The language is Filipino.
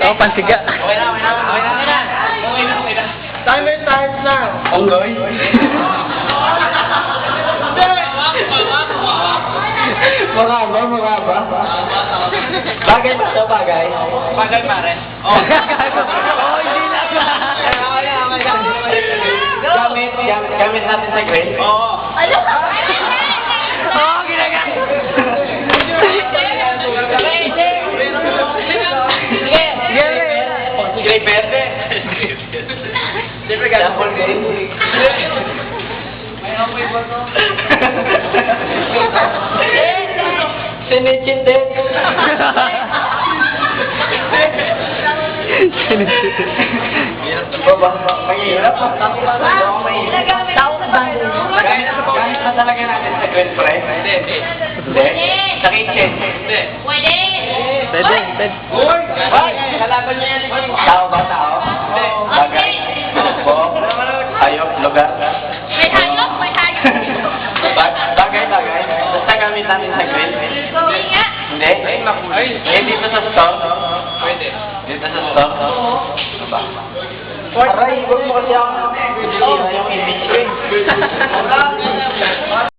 Oo, pansiga. Okay na. Timer starts now. Onggoy. Mukha ba? Bagay ba ito, bagay? Bagay pa rin. Oh, hindi na ba? Gamit natin sa grill. Oo. Oo, ginagamit. Grill verde. Siyempre gano'n po grill. May amoy ba ito? Sinichitin. Mahirap. Gamit na talaga natin sa grill, pre. Hindi. Sa kitchen. Hindi. Pwede. Uy! Kalaban niya yan. Tao ba? Hindi. Bagay. Bo. Ayok. Lugar. Bagay. Basta gamit natin sa grill. Hindi. Dito sa stove. Pwede. Dito sa stove. Diba? Aray, huwag mo kasi ako yung image ko eh.